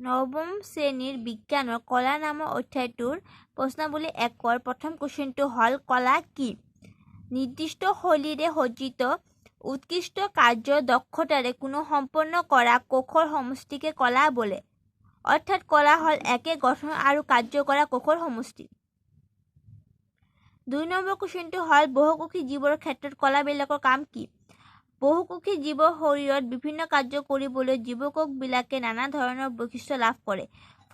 নৱম শ্ৰেণীৰ বিজ্ঞানৰ কলা নামৰ অধ্যায়টোৰ প্ৰশ্নাৱলী 1ৰ প্ৰথম কুৱেশ্যনটো হ'ল কলা কি? নিৰ্দিষ্ট শৈলীৰে সজ্জিত উৎকৃষ্ট কাৰ্য দক্ষতাৰে কোনো সম্পন্ন কৰা কৌশল সমষ্টিকে কলা বোলে। অৰ্থাৎ কলা হ'ল একে গঠন আৰু কাৰ্য কৰা কৌশল সমষ্টি। 2 নম্বৰ কুৱেশ্যনটো হ'ল বহুকোষী জীৱৰ ক্ষেত্ৰত কলাবিলাকৰ কাম কি? বহুকোষী জীৱৰ শৰীৰত বিভিন্ন কাৰ্য কৰিবলৈ জীৱকোষবিলাকে নানা ধৰণৰ বৈশিষ্ট্য লাভ কৰে।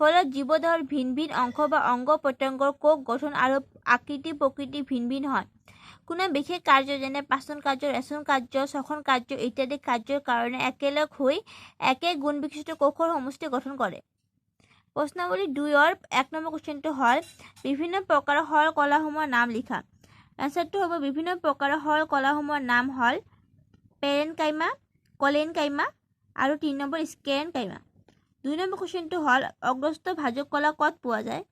ফলত জীৱদেহৰ ভিন ভিন অংশ বা অংগ প্ৰত্যংগৰ কোষ গঠন আৰু আকৃতি প্ৰকৃতি ভিন ভিন হয়। কোনো বিশেষ কাৰ্য যেনে পাচন কাৰ্য, ৰেচন কাৰ্য, শ্বসন কাৰ্য ইত্যাদি কাৰ্যৰ কাৰণে একেলগ হৈ একে গুণ বিশিষ্ট কৌশল সমষ্টি গঠন কৰে। প্ৰশ্নাৱলী 2ৰ 1 নম্বৰ কুৱেশ্যনটো হ'ল বিভিন্ন প্ৰকাৰৰ সৰল কলাসমূহৰ নাম লিখা। এনচাৰটো হ'ব বিভিন্ন প্ৰকাৰৰ সৰল কলাসমূহৰ নাম হ'ল পেৰেনকাইমা, কলেনকাইমা আৰু 3 নম্বৰ স্কেৰেনকাইমা। 2 নম্বৰ কুৱেশ্যনটো হ'ল অগ্ৰস্ত ভাজক কলা ক'ত পোৱা যায়?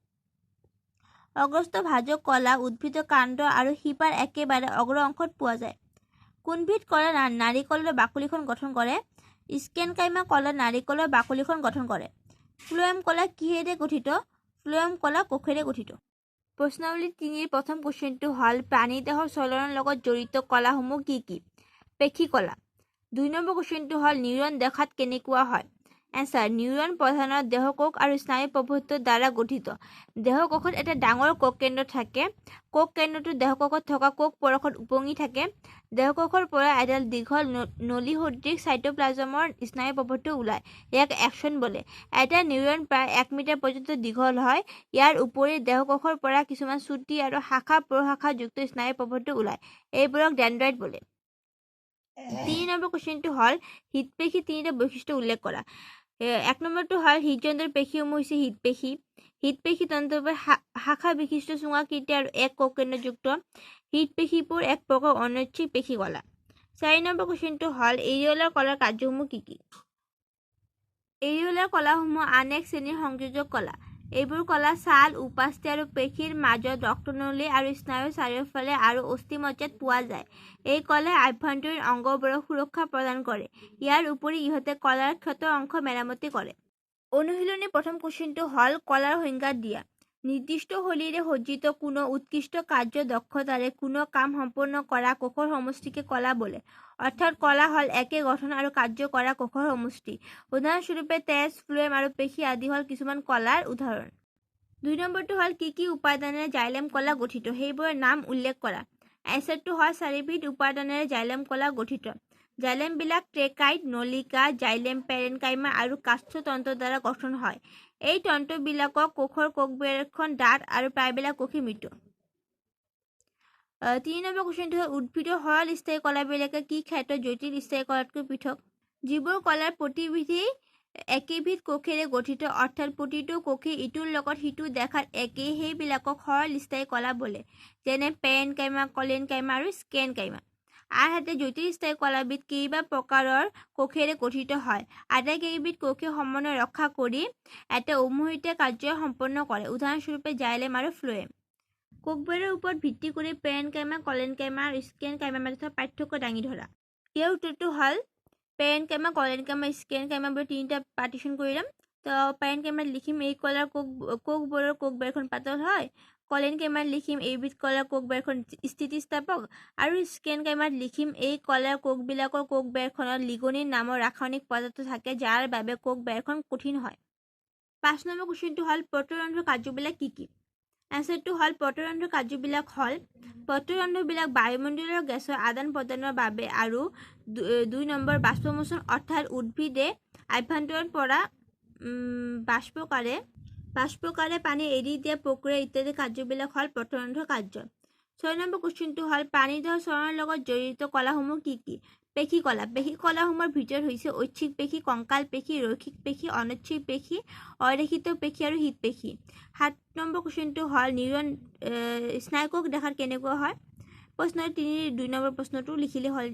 অগ্ৰস্ত ভাজক কলা উদ্ভিদৰ কাণ্ড আৰু শিপাৰ একেবাৰে অগ্ৰ অংশত পোৱা যায়। কোনবিধ কলা নাৰিকলৰ বাকলিখন গঠন কৰে? স্কেৰেনকাইমা কলা নাৰিকলৰ বাকলিখন গঠন কৰে। ফ্লোয়েম কলা কিহেৰে গঠিত? ফ্লোয়েম কলা কোষেৰে গঠিত। প্ৰশ্নাৱলী 3ৰ প্ৰথম কুৱেশ্যনটো হ'ল প্ৰাণীদেহৰ চলনৰ লগত জড়িত কলাসমূহ কি কি? পেশী কলা। 2 নম্বৰ কুৱেশ্যনটো হ'ল নিউৰন দেখাত কেনেকুৱা হয়? এনচাৰ নিউৰন প্ৰধানত দেহকোষ আৰু স্নায়ু প্ৰবন্ধৰ দ্বাৰা গঠিত। দেহকোষত এটা ডাঙৰ কোষ কেন্দ্ৰ থাকে। কোষ কেন্দ্ৰটো দেহকোষত থকা কোষ পৰশত উপঙি থাকে। দেহকোষৰ পৰা এডাল দীঘল নলী সদৃশ চাইটোপ্লাজমৰ স্নায়ু প্ৰবন্ধ ওলায়। ইয়াক এক্সন বোলে। এটা নিউৰন প্ৰায় 1 মিটাৰ পৰ্যন্ত দীঘল হয়। ইয়াৰ উপৰি দেহকোষৰ পৰা কিছুমান চুটি আৰু শাখা প্ৰশাখাযুক্ত স্নায়ু প্ৰবন্ধ ওলায়। এইবোৰক ডেনড্ৰাইট বোলে। 3 নম্বৰ কুৱেশ্যনটো হ'ল হৃদপেশী 3টা বৈশিষ্ট্য উল্লেখ কৰা। 1 নম্বৰটো হ'ল হৃদযন্ত্ৰৰ পেশীসমূহ হৈছে হৃদপেশী। হৃদপেশী তন্ত্ৰৰ শাখা বিশিষ্ট চুঙাকৃতি আৰু এক কোষ কেন্দ্ৰযুক্ত। হৃদপেশীবোৰ এক প্ৰকাৰ অনৈচ্ছিক পেশী কলা। 4 নম্বৰ কুৱেশ্যনটো হ'ল এৰিঅলাৰ কলাৰ কাৰ্যসমূহ কি কি? এৰিঅলাৰ কলাসমূহ আন এক শ্ৰেণীৰ সংযোজক কলা। এইবোৰ কলা ছাল, উপাস্থি আৰু পেশীৰ মাজত ৰক্তনলী আৰু স্নায়ুৰ চাৰিওফালে আৰু অস্থিমজ্জাত পোৱা যায়। এই কলাই আভ্যন্তৰীণ অংগবোৰক সুৰক্ষা প্ৰদান কৰে। ইয়াৰ উপৰি ইহঁতে কলাৰ ক্ষত অংশ মেৰামতি কৰে। অনুশীলনী প্ৰথম কুৱেশ্যনটো হ'ল কলাৰ সংজ্ঞা দিয়া। নিৰ্দিষ্ট শৈলীৰে সজ্জিত কোনো উৎকৃষ্ট কাৰ্য দক্ষতাৰে কোনো কাম সম্পন্ন কৰা কৌশল সমষ্টিকে কলা বোলে। অৰ্থাৎ কলা হ'ল একে গঠন আৰু কাৰ্য কৰা কৌশল সমষ্টি। উদাহৰণস্বৰূপে তেজ, ফ্লোয়েম আৰু পেশী আদি হ'ল কিছুমান কলাৰ উদাহৰণ। 2 নম্বৰটো হ'ল কি কি উপাদানেৰে জাইলেম কলা গঠিত? সেইবোৰৰ নাম উল্লেখ কৰা। এনচাৰটো হ'ল 4বিধ উপাদানেৰে জাইলেম কলা গঠিত। জাইলেমবিলাক ট্ৰেকাইট, নলিকা, জাইলেম, পেৰেনকাইমা আৰু কাষ্ঠ তন্ত্ৰৰ দ্বাৰা গঠন হয়। এই তন্ত্ৰবিলাকক কোষৰ কোষবেৰখন ডাঠ আৰু প্ৰায়বিলাক কোষেই মৃদু। 3 নম্বৰ কুৱেশ্যনটো হ'ল উদ্ভিদৰ সৰল স্থায়ী কলাবিলাকে কি ক্ষেত্ৰত জটিল স্থায়ী কলাতকৈ পৃথক? যিবোৰ কলাৰ প্ৰতিবিধেই একেবিধ কোষেৰে গঠিত অৰ্থাৎ প্ৰতিটো কোষেই ইটোৰ লগত সিটো দেখাত একেই সেইবিলাকক সৰল স্থায়ী কলা বোলে। যেনে পেৰেনকাইমা, কলেনকাইমা আৰু স্কেৰেনকাইমা। আনহাতে জটিল স্থায়ী কলাবিধ কেইবা প্ৰকাৰৰ কোষেৰে গঠিত হয়। আটাইকেইবিধ কোষে সমন্বয় ৰক্ষা কৰি এটা উমৈহতীয়া কাৰ্য সম্পন্ন কৰে। উদাহৰণস্বৰূপে জাইলেম আৰু ফ্লোয়েম। কোষবোৰৰ ওপৰত ভিত্তি কৰি পেৰেনকাইমা, কলেনকাইমা আৰু স্কেৰেনকাইমাৰ মাজত পাৰ্থক্য দাঙি ধৰা। ইয়াৰ উত্তৰটো হ'ল পেৰেনকাইমা, কলেনকাইমা, স্কেৰেনকাইমা বুলি 3টা পাৰ্টিশ্যন কৰি ল'ম। তো পেৰেনকাইমাত লিখিম এই কলাৰ কোষবোৰৰ কোষবেৰখন পাতল হয়। কলেনকাইমাত লিখিম এইবিধ কলাৰ কোষবেৰখন স্থিতিস্থাপক। আৰু স্কেৰেনকাইমাত লিখিম এই কলাৰ কোষবিলাকৰ কোষবেৰখনত লিগনিন নামৰ ৰাসায়নিক পদাৰ্থ থাকে যাৰ বাবে কোষবেৰখন কঠিন হয়। 5 নম্বৰ কুৱেশ্যনটো হ'ল প্ৰতৰন্ধ্ৰৰ কাৰ্যবিলাক কি কি? এনচাৰটো হ'ল প্ৰতৰন্ধ্ৰৰ কাৰ্যবিলাক হ'ল প্ৰতৰন্ধ্ৰবিলাক বায়ুমণ্ডলীয় গেছৰ আদান প্ৰদানৰ বাবে আৰু 2 নম্বৰ বাষ্পমোচন অৰ্থাৎ উদ্ভিদে আভ্যন্তৰৰ পৰা বাষ্পকাৰে পানী এৰি দিয়া প্ৰক্ৰিয়া ইত্যাদি কাৰ্যবিলাক হ'ল প্ৰতৰন্ধ্ৰৰ কাৰ্য। 6 নম্বৰ কুৱেশ্যনটো হ'ল প্ৰাণীদেহৰ চলনৰ লগত জড়িত কলাসমূহ কি কি? পেশী কলা। পেশী কলাসমূহৰ ভিতৰত হৈছে ঐচ্ছিক পেশী, কংকাল পেশী, ৰৈখিক পেশী, অনৈচ্ছিক পেশী, অৰেখিত পেশী আৰু হৃদপেশী। 7 নম্বৰ কুৱেশ্যনটো হ'ল নিউৰন স্নায়ুকোষ দেখাত কেনেকুৱা হয়? প্ৰশ্নাৱলী 3ৰ 2 নম্বৰ প্ৰশ্নটো লিখিলে হ'ল।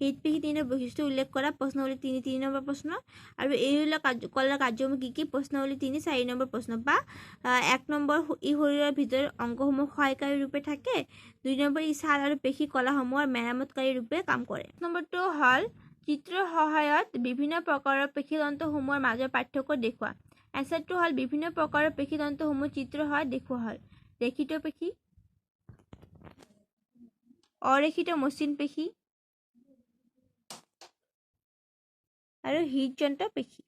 হৃদপেশী 3টা বৈশিষ্ট্য উল্লেখ কৰা। প্ৰশ্নাৱলী 3 নম্বৰ প্ৰশ্ন। আৰু এৰিঅলাৰ কলাৰ কাৰ্যসমূহ কি কি? প্ৰশ্নাৱলী 3 4 নম্বৰ প্ৰশ্ন। বা 1 নম্বৰ ই শৰীৰৰ ভিতৰৰ অংগসমূহ সহায়কাৰী ৰূপে থাকে। 2 নম্বৰ ই ছাল আৰু পেশী কলাসমূহৰ মেৰামতকাৰী ৰূপে কাম কৰে। নম্বৰটো হ'ল চিত্ৰৰ সহায়ত বিভিন্ন প্ৰকাৰৰ পেশীতন্তুসমূহৰ মাজৰ পাৰ্থক্য দেখুওৱা। এনচাৰটো হ'ল বিভিন্ন প্ৰকাৰৰ পেশীতন্তুসমূহ চিত্ৰৰ সহায়ত দেখুওৱা হ'ল। ৰেখিত পেশী, অৰেখিত মসৃণ পেশী আৰু হৃদযন্ত্ৰ পেশী।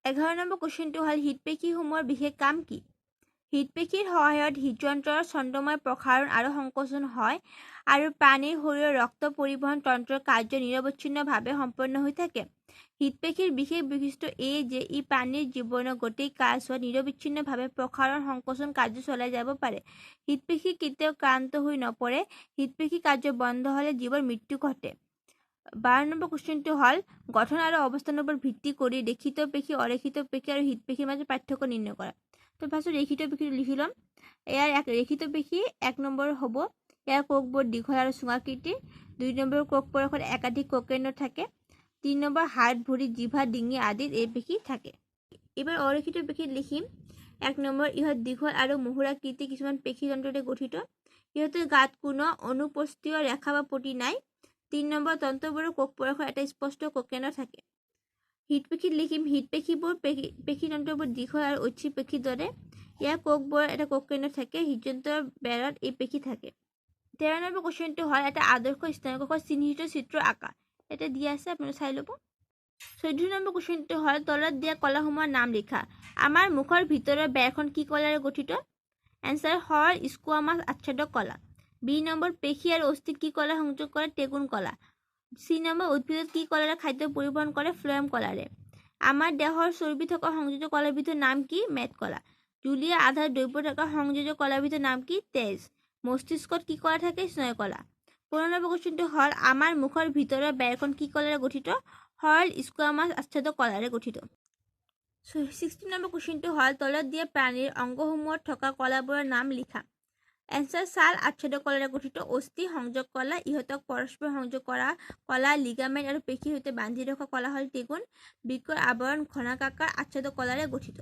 11 নম্বৰ কুৱেশ্যনটো হ'ল হৃদপেশীসমূহৰ বিশেষ কাম কি? হৃদপেশীৰ সহায়ত হৃদযন্ত্ৰৰ ছন্দময় প্ৰসাৰণ আৰু সংকোচন হয় আৰু প্ৰাণীৰ শৰীৰৰ ৰক্ত পৰিবহণ তন্ত্ৰৰ কাৰ্য নিৰৱচ্ছিন্নভাৱে সম্পন্ন হৈ থাকে। হৃদপেশীৰ বিশেষ বৈশিষ্ট্য এই যে ই প্ৰাণীৰ জীৱনৰ গোটেই কালছোৱাত নিৰবিচ্ছিন্নভাৱে প্ৰসাৰণ সংকোচন কাৰ্য চলাই যাব পাৰে। হৃদপেশী কেতিয়াও ক্লান্ত হৈ নপৰে। হৃদপেশী কাৰ্য বন্ধ হ'লে জীৱৰ মৃত্যু ঘটে। 12 নম্বৰ কুৱেশ্যনটো হ'ল গঠন আৰু অৱস্থানৰ ওপৰত ভিত্তি কৰি ৰেখিত পেশী, অৰেখিত পেশী আৰু হৃদপেশীৰ মাজত পাৰ্থক্য নিৰ্ণয় কৰা। তো ফাৰ্ষ্টত ৰেখিত পেশীটো লিখি ল'ম। ইয়াৰ ৰেখিত পেশী 1 নম্বৰ হ'ব, ইয়াৰ কোষবোৰ দীঘল আৰু চুঙাকৃতিৰ। 2 নম্বৰ কোষ পৰশত একাধিক কোষকেন্দ্ৰ থাকে। 3 নম্বৰ হাত, ভৰি, জিভা, ডিঙি আদিত এই পেশী থাকে। এইবাৰ অৰেখিত পেশীত লিখিম 1 নম্বৰ, ইহঁত দীঘল আৰু মহুৰাকৃতি কিছুমান পেশীতন্ত্ৰৰে গঠিত। ইহঁতৰ গাত কোনো অনুপস্থিত ৰেখা বা পটি নাই। 3 নম্বৰ, তন্তুবোৰৰ কোষ পৰশত এটা স্পষ্ট কোষকেন্দ্ৰ থাকে। হৃদপেশীত লিখিম হৃদপেশীবোৰ পেশীতন্ত্ৰবোৰ দীঘল আৰু ঐচ্ছিক পেশীৰ দৰে। ইয়াৰ কোষবোৰৰ এটা কোষকেন্দ্ৰ থাকে। হৃদযন্ত্ৰৰ বেৰত এই পেশী থাকে। 13 নম্বৰ কুৱেশ্যনটো হ'ল এটা আদৰ্শ স্নায়ুকোষৰ চিহ্নিত চিত্ৰ আঁকা। এটা দিয়া আছে, আপোনালোকে চাই ল'ব। 14 নম্বৰ কুৱেশ্যনটো হ'ল তলত দিয়া কলাসমূহৰ নাম লিখা। আমাৰ মুখৰ ভিতৰৰ বেৰখন কি কলাৰে গঠিত? এনচাৰ হ'ল স্কুৱামাছ আচ্ছাদিত কলা। বি নম্বৰ, পেশী আৰু অস্থিত কি কলা সংযোগ কৰে? টেগুন কলা। চি নম্বৰ, উদ্ভিদত কি কলাৰে খাদ্য পৰিবহণ কৰে? ফ্লয়েম কলাৰে। আমাৰ দেহৰ চৰ্বি থকা সংযোজক কলাবিধৰ নাম কি? মেদ কলা। জুলীয়া আধাৰ দ্ৰব্য থকা সংযোজক কলাবিধৰ নাম কি? তেজ। মস্তিষ্কত কি কলা থাকে? স্নায়ু কলা। 15 নম্বৰ কুৱেশ্যনটো হ'ল আমাৰ মুখৰ ভিতৰৰ বেৰখন কি কলাৰে গঠিত? হ'ল স্কুৱামাছ আচ্ছাদিত কলাৰে গঠিত। 16 নম্বৰ কুৱেশ্যনটো হ'ল তলত দিয়া প্ৰাণীৰ অংগসমূহত থকা কলাবোৰৰ নাম লিখা। এনচাৰ ছাল আচ্ছাদিত কলাৰে গঠিত। অস্থি সংযোগ কলা, ইহঁতক পৰস্পৰ সংযোগ কৰা কলা, লিগামেণ্ট আৰু পেশীৰ সৈতে বান্ধি ৰখা কলা হ'ল টেগুন। বৃক্কৰ আৱৰণ ঘনাকাকাৰ আচ্ছাদিত কলাৰে গঠিত।